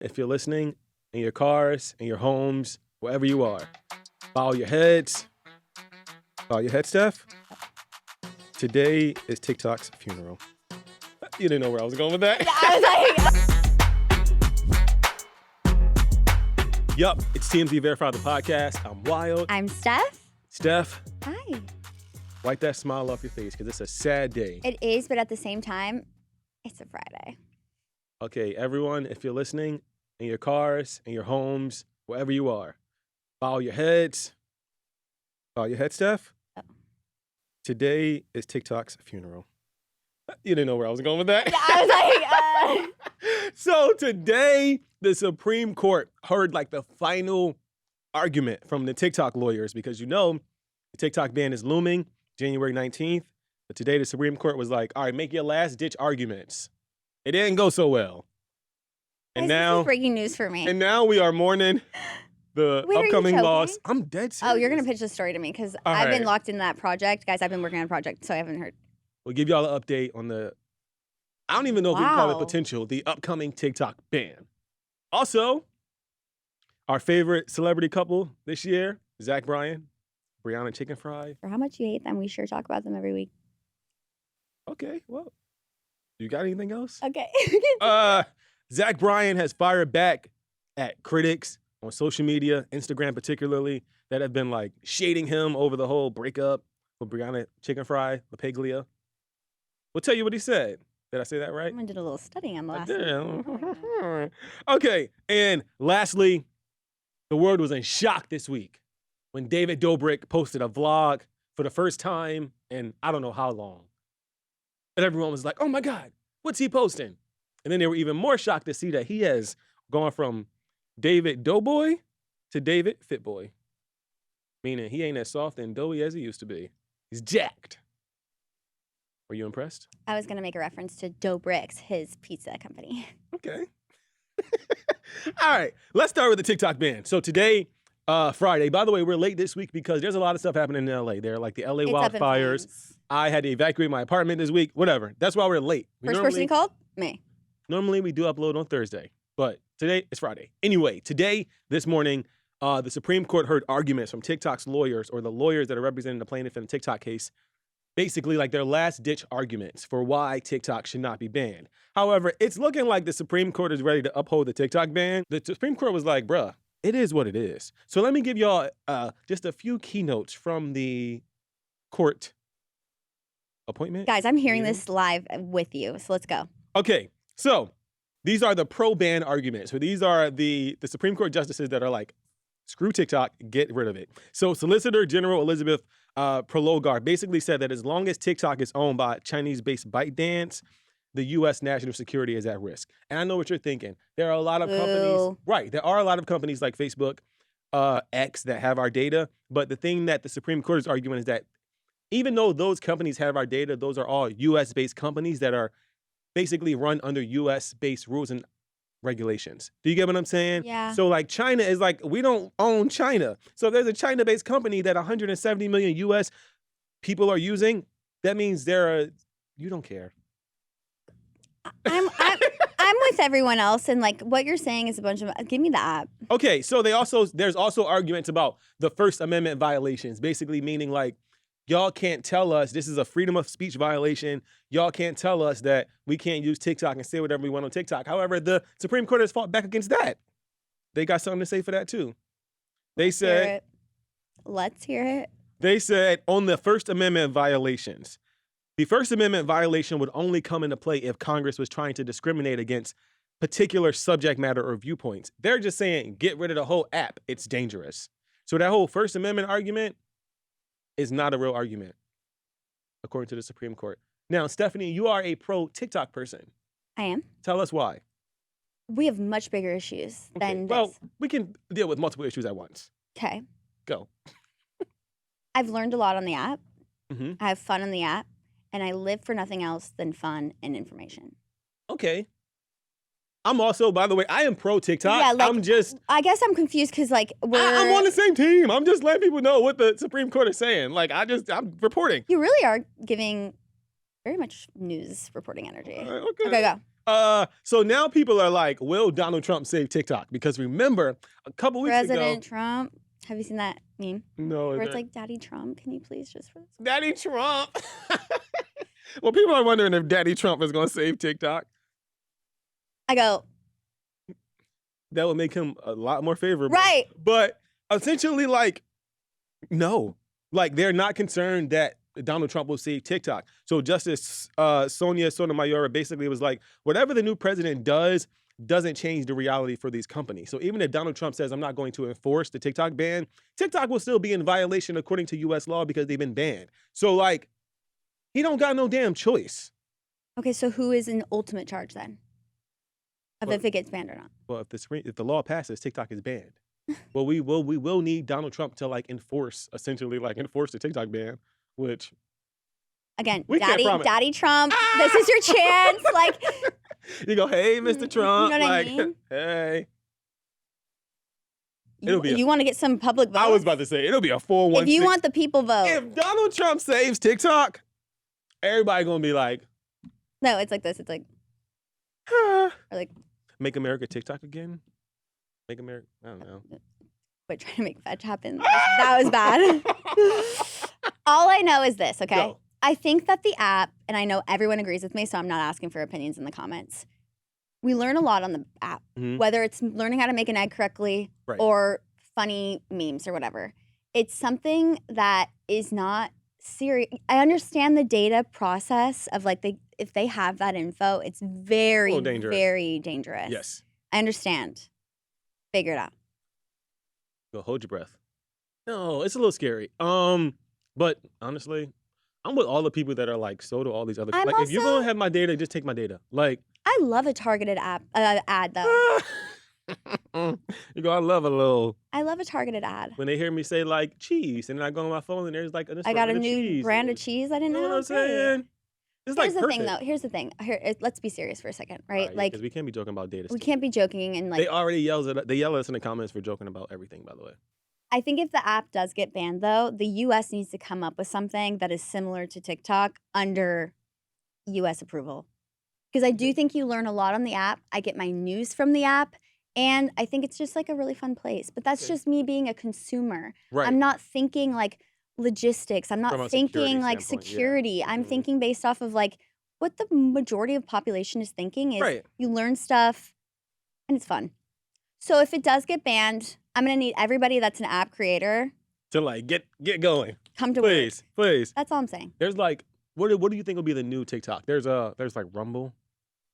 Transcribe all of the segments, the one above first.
If you're listening in your cars, in your homes, wherever you are, bow your heads. Bow your head, Steph. Today is TikTok's funeral. You didn't know where I was going with that? I was like... Yup, it's TMZ Verified the podcast. I'm Wild. I'm Steph. Steph. Hi. Wipe that smile off your face because it's a sad day. It is, but at the same time, it's a Friday. Okay, everyone, if you're listening in your cars, in your homes, wherever you are, bow your heads. Bow your head, Steph. Oh. Today is TikTok's funeral. You didn't know where I was going with that? I was like, So today, the Supreme Court heard like the final argument from the TikTok lawyers because you know the TikTok ban is looming January 19th. But today, the Supreme Court was like, all right, make your last ditch arguments. It didn't go so well. And now, this is breaking news for me. And now we are mourning the Wait, upcoming are you loss. joking? I'm dead serious. Oh, you're going to pitch this story to me because I've been locked in that project. Guys, I've been working on a project, so I haven't heard. We'll give y'all an update on the, I don't even know if we can call it Wow. potential, the upcoming TikTok ban. Also, our favorite celebrity couple this year, Zach Bryan, Brianna Chicken Fry. For how much you hate them, we sure talk about them every week. Okay, well, you got anything else? Okay. Zach Bryan has fired back at critics on social media, Instagram particularly, that have been like shading him over the whole breakup with Brianna Chicken Fry, LaPaglia. We'll tell you what he said. Did I say that right? Someone did a little studying on the I last did. Okay, and lastly, the world was in shock this week when David Dobrik posted a vlog for the first time in I don't know how long. And everyone was like, oh my God, what's he posting? And then they were even more shocked to see that he has gone from David Doughboy to David Fitboy. Meaning he ain't as soft and doughy as he used to be. He's jacked. Were you impressed? I was going to make a reference to Dobrik's, his pizza company. Okay. All right, let's start with the TikTok ban. So today, Friday, by the way, we're late this week because there's a lot of stuff happening in LA. There are like the LA It's up in wildfires. flames. I had to evacuate my apartment this week, whatever. That's why we're late. First person you called? Me. Normally we do upload on Thursday, but today is Friday. Anyway, today, this morning, the Supreme Court heard arguments from TikTok's lawyers or the lawyers that are representing the plaintiff in the TikTok case, basically like their last ditch arguments for why TikTok should not be banned. However, it's looking like the Supreme Court is ready to uphold the TikTok ban. The Supreme Court was like, bruh, it is what it is. So let me give y'all just a few keynotes from the court appointment. Guys, I'm hearing Meeting? this live with you, so let's go. Okay, so these are the pro-ban arguments. So these are the Supreme Court justices that are like, screw TikTok, get rid of it. So Solicitor General Elizabeth Prologar basically said that as long as TikTok is owned by Chinese-based ByteDance, the U.S. national security is at risk. And I know what you're thinking. There are a lot of companies, right, there are a lot of companies like Facebook, X that have our data. But the thing that the Supreme Court is arguing is that even though those companies have our data, those are all U.S.-based companies that are basically run under U.S.-based rules and regulations. Do you get what I'm saying? Yeah. So like China is like, we don't own China. So if there's a China-based company that 170 million U.S. people are using, that means you don't care. I'm with everyone else, and like what you're saying is a bunch of. Give me the app. Okay, so there's also arguments about the First Amendment violations, basically meaning like, y'all can't tell us this is a freedom of speech violation. Y'all can't tell us that we can't use TikTok and say whatever we want on TikTok. However, the Supreme Court has fought back against that. They got something to say for that too. Let's hear it. They said on the First Amendment violations, the First Amendment violation would only come into play if Congress was trying to discriminate against particular subject matter or viewpoints. They're just saying, get rid of the whole app. It's dangerous. So that whole First Amendment argument is not a real argument, according to the Supreme Court. Now, Stephanie, you are a pro-TikTok person. I am. Tell us why. We have much bigger issues than this. Well, we can deal with multiple issues at once. Okay. Go. I've learned a lot on the app. Mm-hmm. I have fun on the app, and I live for nothing else than fun and information. Okay. I'm also, by the way, I am pro-TikTok. Yeah, like, I guess I'm confused because, like, I'm on the same team. I'm just letting people know what the Supreme Court is saying. Like, I'm reporting. You really are giving very much news reporting energy. Okay. Okay, go. So now people are like, will Donald Trump save TikTok? Because remember, a couple weeks President ago. Trump. Have you seen that meme? No. Where it's like, Daddy Trump, can you please just for this? Daddy Trump. Well, people are wondering if Daddy Trump is going to save TikTok. I go, That would make him a lot more favorable. right. But essentially, like, no. Like, they're not concerned that Donald Trump will save TikTok. So Justice Sonia Sotomayor basically was like, whatever the new president does doesn't change the reality for these companies. So even if Donald Trump says, I'm not going to enforce the TikTok ban, TikTok will still be in violation according to U.S. law because they've been banned. So, like, he don't got no damn choice. Okay, so who is in ultimate charge then? Of Well- if it gets banned or not? Well, if the law passes, TikTok is banned. Well, we will need Donald Trump to enforce the TikTok ban, which Again, We can't promise. Daddy Trump, this is your chance. Like, you go, hey, Mr. Trump, You know what I like, mean? hey. It'll be you want to get some public vote? I was about to say it'll be a 4-1. If you want the people vote. If Donald Trump saves TikTok, everybody gonna be like, No, it's like this. It's like, ah. or like, Make America TikTok again? Make America, I don't know. quit trying to make fetch happen. That was bad. All I know is this, okay? Go. I think that the app, and I know everyone agrees with me, so I'm not asking for opinions in the comments. We learn a lot on the app, Mhm. whether it's learning how to make an egg correctly Right. or funny memes or whatever. It's something that is not serious. I understand the data process of like if they have that info, it's very, dangerous. very dangerous. Yes. I understand. Figure it out. Go hold your breath. No, it's a little scary. But honestly, I'm with all the people that are like, so do all these other. I'm Like, if you're also- gonna have my data, just take my data. Like, I love a targeted ad though. you go, I love a little. I love a targeted ad. When they hear me say like cheese, and then I go on my phone and there's like I got a new cheese. brand of cheese. I didn't You know know. what I'm saying? It's like Here's the thing, perfect. though. Here's the thing. Let's be serious for a second, right? Right, Like, because we can't be joking about data. we stuff. can't be joking and like. They already yell at us in the comments for joking about everything. By the way, I think if the app does get banned, though, the U.S. needs to come up with something that is similar to TikTok under U.S. approval. Because I do think you learn a lot on the app. I get my news from the app, and I think it's just like a really fun place. But that's Okay. just me being a consumer. right? I'm not thinking like logistics. I'm From a not security thinking like standpoint, yeah. security. I'm Mhm. thinking based off of like what the majority of population is thinking is Right. you learn stuff and it's fun. So if it does get banned, I'm gonna need everybody that's an app creator To like get going, come to work. please, please. That's all I'm saying. There's like, what do you think will be the new TikTok? There's like Rumble.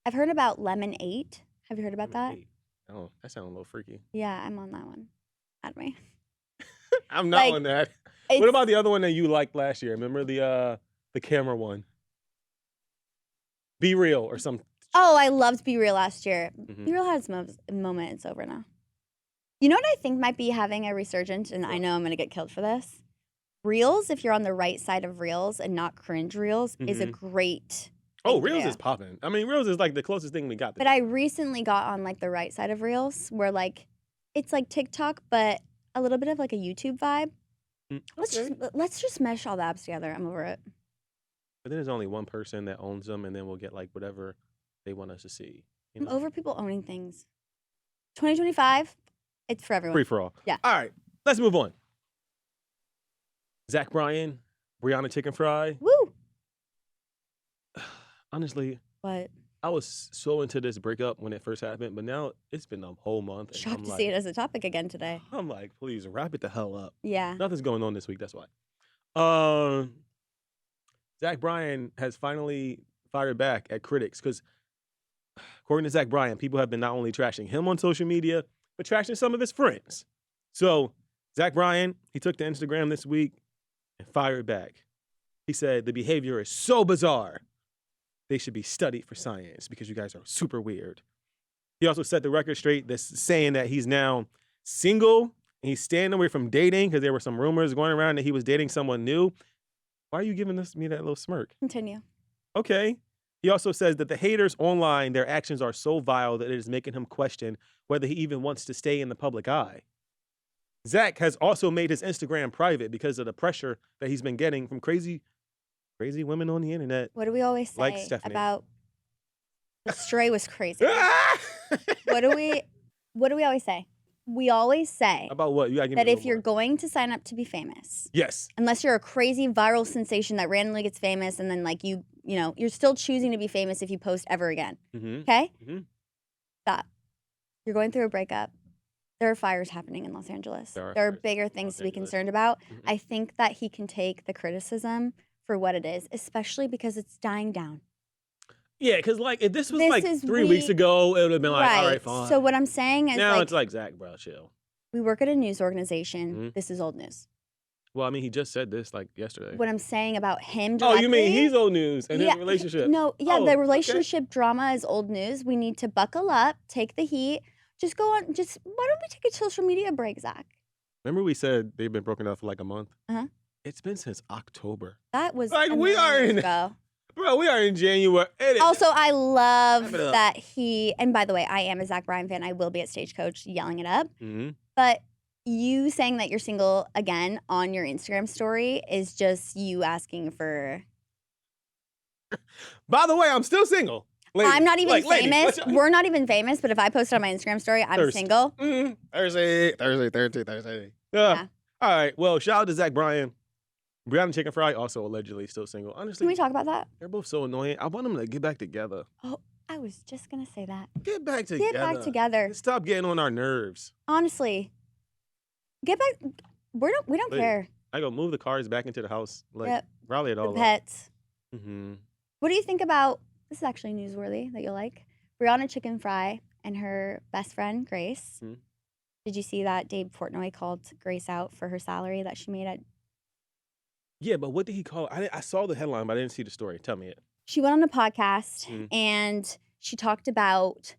I've heard about Lemon 8. Have you heard about that? Wait. Oh, that sounds a little freaky. Yeah, I'm on that one. Add me. I'm not Like, on that. It's, What about the other one that you liked last year? Remember the camera one? Be Real or some. Oh, I loved Be Real last year. Mhm. Be Real had its moment. It's over now. You know what I think might be having a resurgence, and I What? know I'm going to get killed for this? Reels, if you're on the right side of Reels and not cringe Reels, is a Mhm. great Oh, thing to Reels do. is popping. I mean, Reels is like the closest thing we got. But I recently got on like the right side of Reels where like it's like TikTok, but a little bit of like a YouTube vibe. Let's just mesh all the apps together. I'm over it. But then there's only one person that owns them, and then we'll get like whatever they want us to see. You I'm know? over people owning things. 2025, it's for everyone. Free for all. Yeah. All right, let's move on. Zach Bryan, Brianna Chicken Fry. Woo! Honestly, What? I was so into this breakup when it first happened, but now it's been a whole month. And Shocked I'm to like, see it as a topic again today. I'm like, please wrap it the hell up. Yeah. Nothing's going on this week. That's why. Zach Bryan has finally fired back at critics because, according to Zach Bryan, people have been not only trashing him on social media, but trashing some of his friends. So, Zach Bryan, he took to Instagram this week and fired back. He said, the behavior is so bizarre. They should be studied for science because you guys are super weird. He also set the record straight, that's saying that he's now single and he's staying away from dating because there were some rumors going around that he was dating someone new. Why are you giving me that little smirk? Continue. Okay. He also says that the haters online, their actions are so vile that it is making him question whether he even wants to stay in the public eye. Zach has also made his Instagram private because of the pressure that he's been getting from crazy women on the internet. What do we always say Like Stephanie. about The stray was crazy. What do we always say? We always say About what? You gotta give me that a if little you're more. going to sign up to be famous, Yes. unless you're a crazy viral sensation that randomly gets famous and then like you know, you're still choosing to be famous if you post ever again. Mm-hmm. Okay? Mm-hmm. Stop. You're going through a breakup. There are fires happening in Los Angeles. There are bigger things to be concerned about. Mm-hmm. I think that he can take the criticism for what it is, especially because it's dying down. Yeah, because like if this was This like is 3 weeks ago, it would have been like, all right, fine. So what I'm saying is now like, it's like, Zach, bro, chill. we work at a news organization. Mm-hmm. This is old news. Well, I mean, he just said this like yesterday. What I'm saying about him directly. Oh, you mean he's old news and his relationship? No, yeah, Oh, the relationship drama is old news. We need to buckle up, take the heat. Just go on. Why don't we take a social media break, Zach? Remember we said they've been broken up for like a month? Uh-huh. It's been since October. That was like a we are in. ago. Bro, we are in January. Also, I love that he. And by the way, I am a Zach Bryan fan. I will be at Stagecoach yelling it up. Mm-hmm. But you saying that you're single again on your Instagram story is just you asking for. By the way, I'm still single. Ladies, I'm not even ladies, famous. We're not even famous. But if I post it on my Instagram story, I'm single. Mm-hmm. Thursday. Yeah. All right. Well, shout out to Zach Bryan. Brianna Chicken Fry also allegedly still single. Honestly, can we talk about that? They're both so annoying. I want them to get back together. Oh, I was just gonna say that. Get back together. Get back together. Stop getting on our nerves. Honestly, get back. We don't care. I go move the cars back into the house. Like rally it all the pets. up. Mm-hmm. What do you think about? This is actually newsworthy that you'll like. Brianna Chicken Fry and her best friend Grace. Mm-hmm. Did you see that Dave Portnoy called Grace out for her salary that she made at? Yeah, but what did he call it? I saw the headline, but I didn't see the story. Tell me it. She went on a podcast and she talked about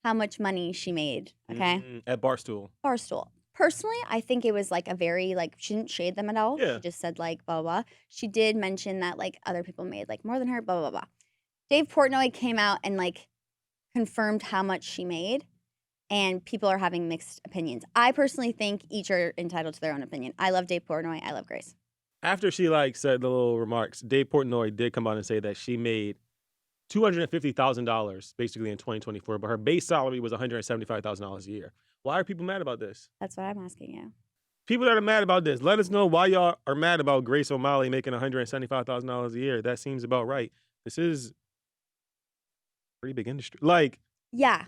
how much money she made. Okay. At Barstool. Barstool. Personally, I think it was like a very she didn't shade them at all. Yeah. She just said like blah blah. She did mention that like other people made like more than her. Blah blah blah. Dave Portnoy came out and like confirmed how much she made. And people are having mixed opinions. I personally think each are entitled to their own opinion. I love Dave Portnoy. I love Grace. After she like said the little remarks, Dave Portnoy did come out and say that she made $250,000 basically in 2024, but her base salary was $175,000 a year. Why are people mad about this? That's what I'm asking you. People that are mad about this, let us know why y'all are mad about Grace O'Malley making $175,000 a year. That seems about right. This is a pretty big industry. Like, yeah,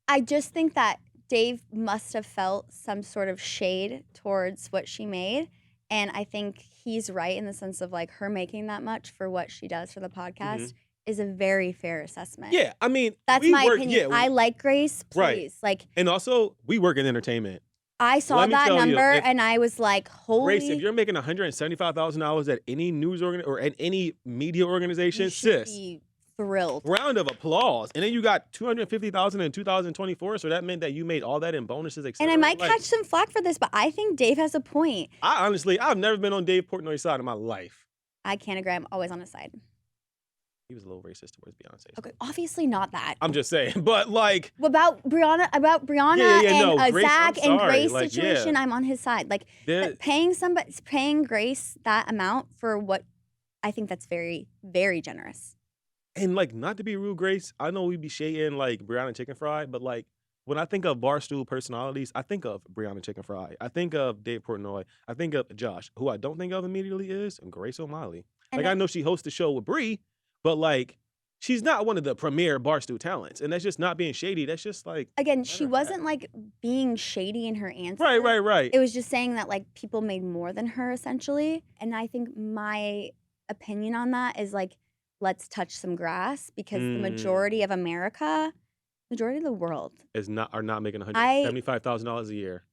I just think that Dave must have felt some sort of shade towards what she made. And I think he's right in the sense of like her making that much for what she does for the podcast is a very fair assessment. Yeah, I mean, that's my opinion. Yeah, I like Grace, please. Right. Like, and also, we work in entertainment. I saw that number and I was like, holy. Grace, if you're making $175,000 at any news or at any media organization, sis, be thrilled. Round of applause. And then you got $250,000 in 2024, so that meant that you made all that in bonuses, etc. And I might catch some flack for this, but I think Dave has a point. I've never been on Dave Portnoy's side in my life. I can't agree. I'm always on his side. He was a little racist towards Beyonce. Okay, obviously not that. I'm just saying, but like about Brianna and Zach and Grace situation, I'm on his side. Like paying Grace that amount for what I think that's very, very generous. And like, not to be rude, Grace, I know we be shading like Brianna Chicken Fry, but like when I think of Barstool personalities, I think of Brianna Chicken Fry. I think of Dave Portnoy. I think of Josh. Who I don't think of immediately is Grace O'Malley. Like I know she hosts the show with Bree, but like she's not one of the premier Barstool talents. And that's just not being shady. That's just like, again, she wasn't like being shady in her answer. Right. It was just saying that like people made more than her essentially. And I think my opinion on that is like, let's touch some grass because the majority of America, majority of the world are not making $175,000 a year.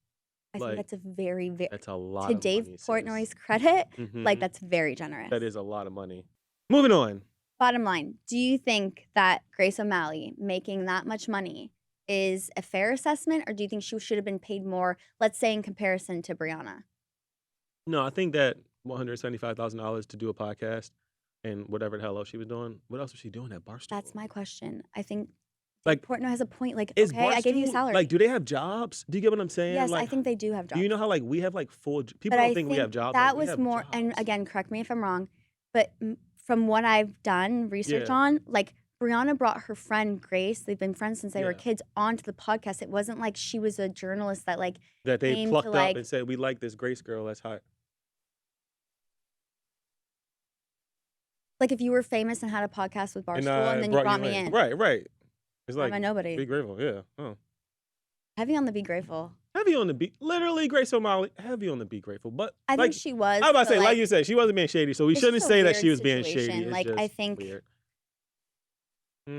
I think that's a very, very, that's a lot to of Dave money, Portnoy's credit, like that's very generous. That is a lot of money. Moving on. Bottom line, do you think that Grace O'Malley making that much money is a fair assessment, or do you think she should have been paid more, let's say in comparison to Brianna? No, I think that $175,000 to do a podcast and whatever the hell else she was doing. What else was she doing at Barstool? That's my question. I think like Portnoy has a point. Like, okay, Barstool, I gave you a salary. Like, do they have jobs? Do you get what I'm saying? Yes, like, I think they do have jobs. Do you know how like we have like full people don't think we have jobs? That like, was more, and again, correct me if I'm wrong, but from what I've done research on, like Brianna brought her friend Grace. They've been friends since they were Yeah. kids onto the podcast. It wasn't like she was a journalist that like That they came plucked to up like and said, we like this Grace girl, that's hot. if you were famous and had a podcast with Barstool and then you brought me in. Right. It's like, I'm a nobody. be grateful, yeah. Oh. Heavy on the be grateful. Heavy on the beat. Literally, Grace O'Malley, heavy on the be grateful. But I like, think she was. I was about to but, say, like you said, she wasn't being shady, so we it's shouldn't just a say that weird she was being situation. shady. It's Like, just I think weird.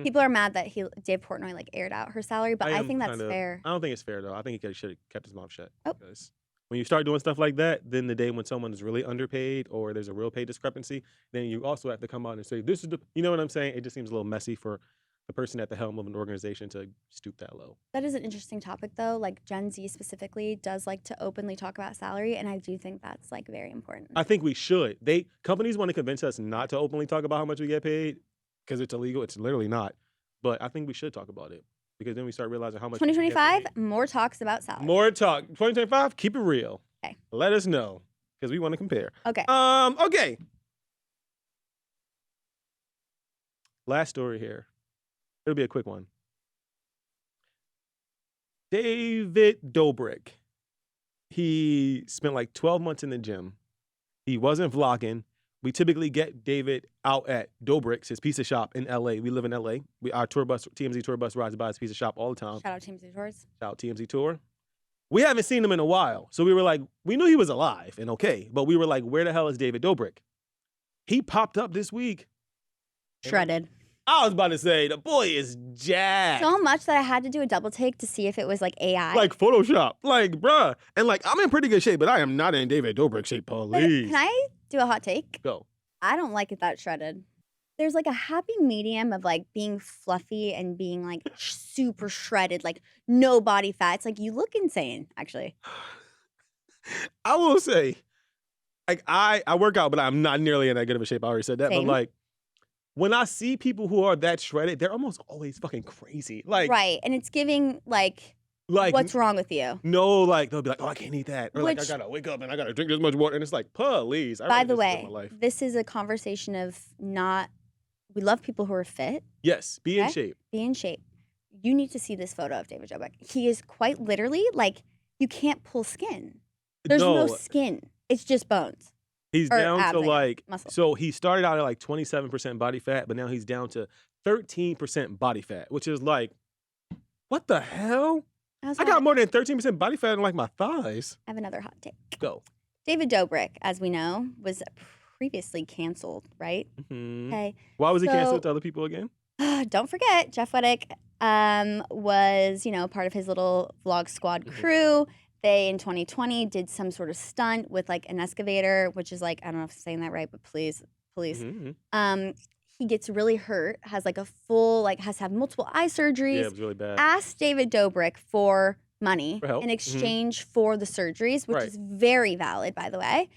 people are mad that Dave Portnoy like aired out her salary, but I think that's fair. I don't think it's fair though. I think he should have kept his mouth shut. Oh. Because when you start doing stuff like that, then the day when someone is really underpaid or there's a real pay discrepancy, then you also have to come out and say, this is the, you know what I'm saying? It just seems a little messy for the person at the helm of an organization to stoop that low. That is an interesting topic though. Like Gen Z specifically does like to openly talk about salary, and I do think that's like very important. I think we should. Companies want to convince us not to openly talk about how much we get paid because it's illegal. It's literally not. But I think we should talk about it because then we start realizing how much. 2025, more talks about salary. More talk. 2025, keep it real. Okay. Let us know because we want to compare. Okay. Okay. Last story here. It'll be a quick one. David Dobrik. He spent like 12 months in the gym. He wasn't vlogging. We typically get David out at Dobrik's, his pizza shop in LA. We live in LA. Our tour bus, TMZ tour bus, rides by his pizza shop all the time. Shout out TMZ Tours. Shout out TMZ Tour. We haven't seen him in a while. So we were like, we knew he was alive and okay, but we were like, where the hell is David Dobrik? He popped up this week. Shredded. I was about to say, the boy is jacked. So much that I had to do a double take to see if it was like AI. Like Photoshop. Like, bruh. And like, I'm in pretty good shape, but I am not in David Dobrik shape, please. Can I do a hot take? Go. I don't like it that shredded. There's like a happy medium of like being fluffy and being like super shredded, like no body fat. It's like you look insane, actually. I will say, like I work out, but I'm not nearly in that good of a shape. I already said that. Same. But like, when I see people who are that shredded, they're almost always fucking crazy. Like, right. And it's giving like what's wrong with you? No, like they'll be like, oh, I can't eat that. Or like, I Which- gotta wake up and I gotta drink this much water. And it's like, please. By the way, this is a conversation of we love people who are fit. Yes, be in Okay? shape. Be in shape. You need to see this photo of David Dobrik. He is quite literally like you can't pull skin. There's no skin. It's just bones. He's Or down abs, to I guess, like, muscle. so he started out at like 27% body fat, but now he's down to 13% body fat, which is like, what the hell? I got more than 13% body fat in like my thighs. I have another hot take. Go. David Dobrik, as we know, was previously canceled, right? Mhm. Okay. Why was he So- canceled to other people again? Don't forget, Jeff Wittick was, part of his little vlog squad Mhm. crew. They, in 2020, did some sort of stunt with, like, an excavator, which is, like, I don't know if I'm saying that right, but police. Mhm. He gets really hurt, has, like, a full, like, has to have multiple eye surgeries. Yeah, it was really bad. Asked David Dobrik for money For help. in Mhm. exchange for the surgeries, which Right. is very valid, by the way.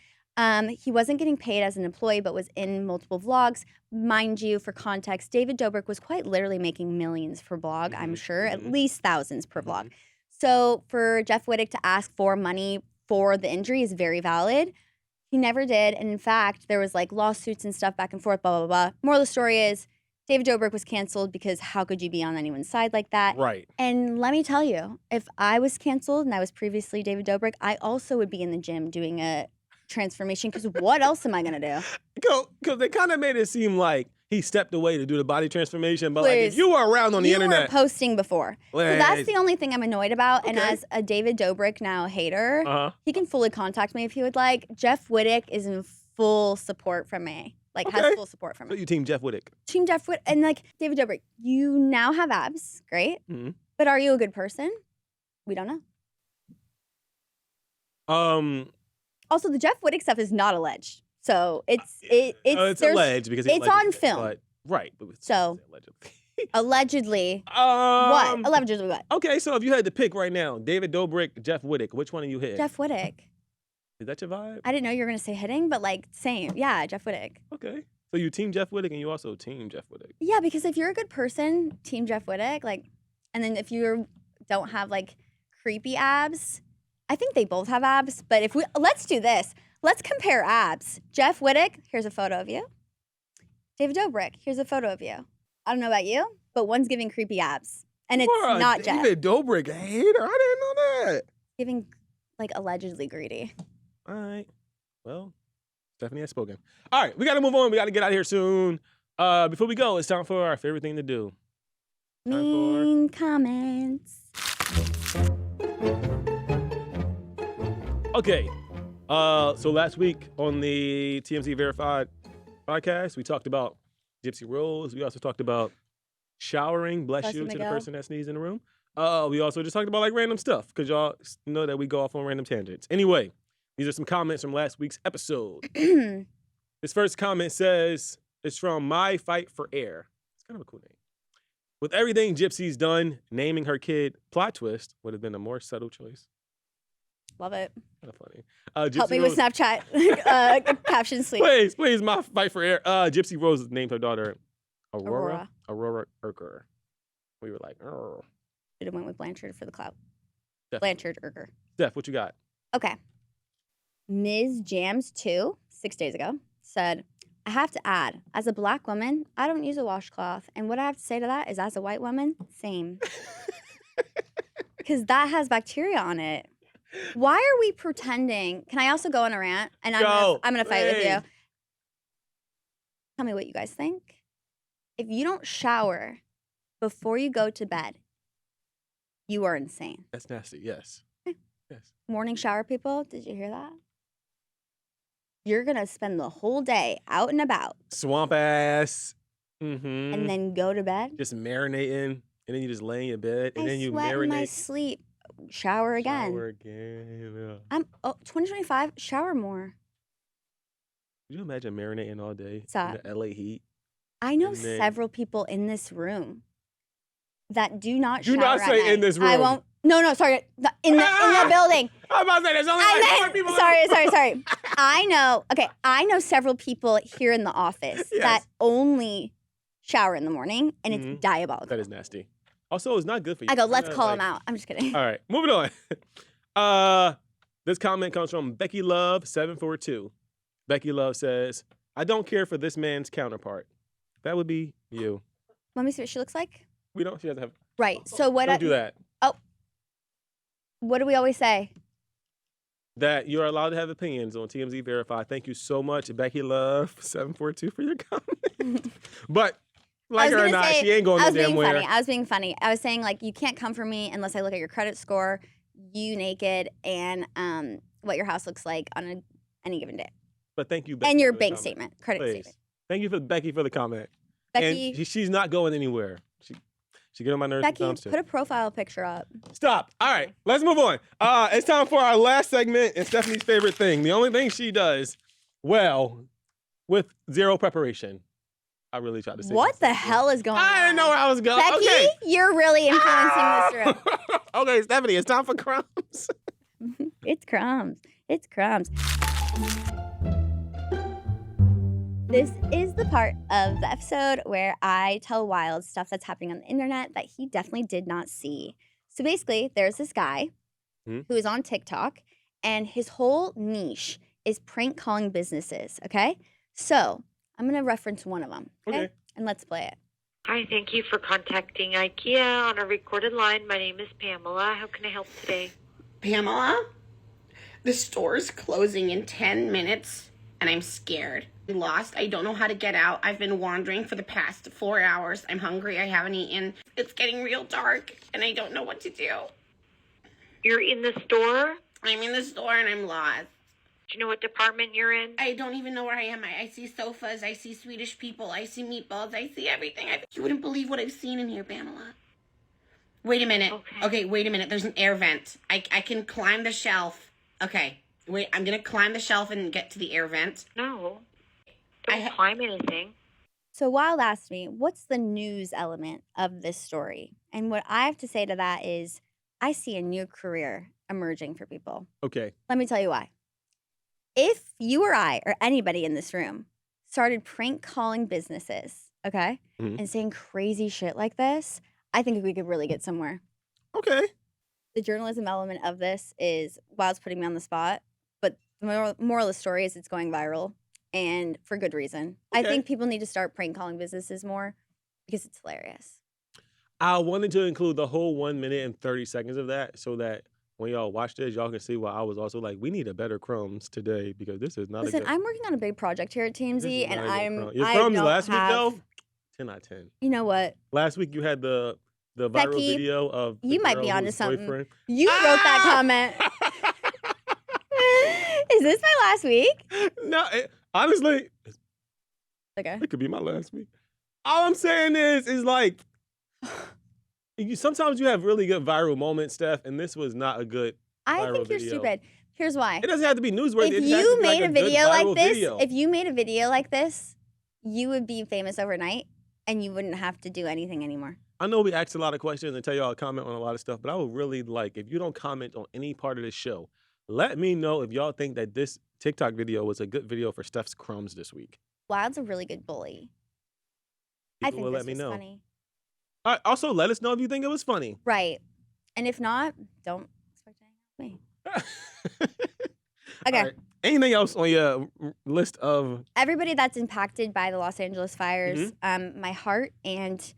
He wasn't getting paid as an employee, but was in multiple vlogs. Mind you, for context, David Dobrik was quite literally making millions per vlog, I'm Mhm, sure, at mhm. least thousands per vlog. Mhm. So for Jeff Wittick to ask for money for the injury is very valid. He never did. And in fact, there was like lawsuits and stuff back and forth, blah, blah, blah. Moral of the story is David Dobrik was canceled because how could you be on anyone's side like that? Right. And let me tell you, if I was canceled and I was previously David Dobrik, I also would be in the gym doing a transformation because what else am I going to do? Because they kind of made it seem like he stepped away to do the body transformation. But like, if Please. you were around on the You internet. were posting before. So that's the only thing I'm annoyed about. And Okay. as a David Dobrik now hater, Uh-huh. he can fully contact me if he would like. Jeff Wittick is in full support from me. Like, Okay. has full support from So me. you team Jeff Wittick. Team Jeff Wittick. And like, David Dobrik, you now have abs. Great. Mhm. But are you a good person? We don't know. Also, the Jeff Wittick stuff is not alleged. So it's it's there's- alleged because he it's alleged on it, film. but- right. But So- allegedly. allegedly what? Allegedly what? Okay, so if you had to pick right now, David Dobrik, Jeff Wittick, which one are you hit? Jeff Wittick. Is that your vibe? I didn't know you were gonna say hitting, but like same. Yeah, Jeff Wittick. Okay. So you team Jeff Wittick and you also team Jeff Wittick. Yeah, because if you're a good person, team Jeff Wittick, like, and then if you don't have like creepy abs, I think they both have abs. But if let's do this. Let's compare abs. Jeff Wittick, here's a photo of you. David Dobrik, here's a photo of you. I don't know about you, but one's giving creepy abs. And it's You're a not Jeff. David Dobrik hater. I didn't know that. Giving, like, allegedly greedy. All right. Well, Stephanie has spoken. All right, we got to move on. We got to get out of here soon. Before we go, it's time for our favorite thing to do. Mean comments. Okay. So last week on the TMZ Verified podcast, we talked about Gypsy Rose. We also talked about showering, bless you, to the person that sneezed in the room. We also just talked about like random stuff because y'all know that we go off on random tangents. Anyway, these are some comments from last week's episode. This first comment says, it's from My Fight for Air. It's kind of a cool name. With everything Gypsy's done, naming her kid Plot Twist would have been a more subtle choice. Love it. Kind of funny. Help me with Snapchat caption sleep. Please, My Fight for Air. Gypsy Rose named her daughter Aurora Urker. We were like, oh. Should have went with Blanchard for the clout. Definitely. Blanchard Urker. Steph, what you got? Okay. Ms. Jams 2, 6 days ago, said, I have to add, as a black woman, I don't use a washcloth. And what I have to say to that is, as a white woman, same. Because that has bacteria on it. Why are we pretending? Can I also go on a rant? And I'm gonna fight with you. Tell me what you guys think. If you don't shower before you go to bed, you are insane. That's nasty, yes. Okay. Yes. Morning shower people, did you hear that? You're gonna spend the whole day out and about. Swamp ass. Mm-hmm. And then go to bed. Just marinating. And then you just lay in your bed. And then you sweat marinate. in my sleep. Shower again. Shower again. Yeah. 2025, shower more. Could you imagine marinating all day Stop. in the LA heat? I know several people in this room that do not shower. Do not say at night. in this room. I won't. No, sorry. In the building. I'm about to say there's only like 4 people. Sorry. I know several people here in the office that only shower in the morning, and it's diabolical. That is nasty. Also, it's not good for you. I go, let's call them out. I'm just kidding. All right, moving on. This comment comes from Becky Love 742. Becky Love says, I don't care for this man's counterpart. That would be you. Let me see what she looks like. We don't. She doesn't have. Right. So what? Don't do that. Oh. What do we always say? That you are allowed to have opinions on TMZ Verified. Thank you so much, Becky Love 742, for your comment. But like her or not, she ain't going no damn where. I was being funny. I was saying, like, you can't come for me unless I look at your credit score, you naked, and what your house looks like on any given day. But thank you, Becky. And your bank statement, credit statement. Thank you, Becky, for the comment. Becky. And she's not going anywhere. She get on my nerves sometimes too. Put a profile picture up. Stop. All right, let's move on. It's time for our last segment and Stephanie's favorite thing. The only thing she does well with zero preparation. I really tried to say what the hell is going on? I didn't know where I was going. Becky, okay. You're really influencing this room. Okay, Stephanie, it's time for crumbs. It's crumbs. It's crumbs. This is the part of the episode where I tell Wild stuff that's happening on the internet that he definitely did not see. So basically, there's this guy who is on TikTok, and his whole niche is prank calling businesses, okay? So I'm going to reference one of them, okay? And let's play it. Hi, thank you for contacting IKEA on a recorded line. My name is Pamela. How can I help today? Pamela, the store's closing in 10 minutes, and I'm scared. I'm lost. I don't know how to get out. I've been wandering for the past 4 hours. I'm hungry. I haven't eaten. It's getting real dark, and I don't know what to do. You're in the store? I'm in the store, and I'm lost. Do you know what department you're in? I don't even know where I am. I see sofas. I see Swedish people. I see meatballs. I see everything. You wouldn't believe what I've seen in here, Pamela. Wait a minute. Okay, wait a minute. There's an air vent. I can climb the shelf. Okay, wait. I'm going to climb the shelf and get to the air vent. No. Don't climb anything. So Wild asked me, what's the news element of this story? And what I have to say to that is, I see a new career emerging for people. Okay. Let me tell you why. If you or I or anybody in this room started prank calling businesses, okay, and saying crazy shit like this, I think we could really get somewhere. Okay. The journalism element of this is, Wild's putting me on the spot, but the moral of the story is it's going viral, and for good reason. Okay. I think people need to start prank calling businesses more. because it's hilarious. I wanted to include the whole 1 minute and 30 seconds of that so that when y'all watch this, y'all can see why I was also like, we need a better crumbs today because this is not Listen, a good. I'm working on a big project here at This is TMZ, and not a good I'm crumb. Your I crumbs don't last week have, though, 10 out of 10. You know what? Last week you had the viral Becky, video of the you might girl be onto whose something. boyfriend. You wrote that comment. Is this my last week? No, honestly, Okay. it could be my last week. All I'm saying is like, sometimes you have really good viral moments, Steph, and this was not a good I viral think you're video. stupid. Here's why. It doesn't have to be newsworthy. If it just has to you be like made a good video viral like this, video. if you made a video like this, you would be famous overnight, and you wouldn't have to do anything anymore. I know we asked a lot of questions and tell y'all to comment on a lot of stuff, but I would really like, if you don't comment on any part of this show, let me know if y'all think that this TikTok video was a good video for Steph's crumbs this week. Wild's a really good bully. I People think will this let me was know. funny. All right, also, let us know if you think it was funny. Right. And if not, don't expect anything from me. Okay. All right. Anything else on your list of? Everybody that's impacted by the Los Angeles fires, Mm-hmm. my heart and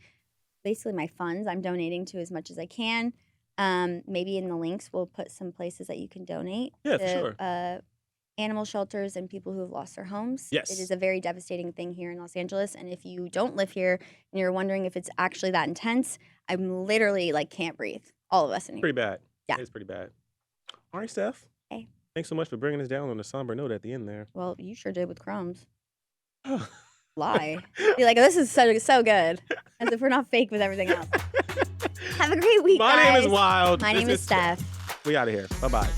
basically my funds, I'm donating to as much as I can. Maybe in the links, we'll put some places that you can donate Yeah, to for sure. animal shelters and people who have lost their homes. Yes. It is a very devastating thing here in Los Angeles. And if you don't live here and you're wondering if it's actually that intense, I'm literally like can't breathe. All of us in here. Pretty bad. Yeah. It's pretty bad. All right, Steph. Hey. Thanks so much for bringing us down on a somber note at the end there. Well, you sure did with crumbs. Lie. Be like, this is so good. As if we're not fake with everything else. Have a great week, My guys. name is Wild. My This name is Steph. We out of here. Bye-bye.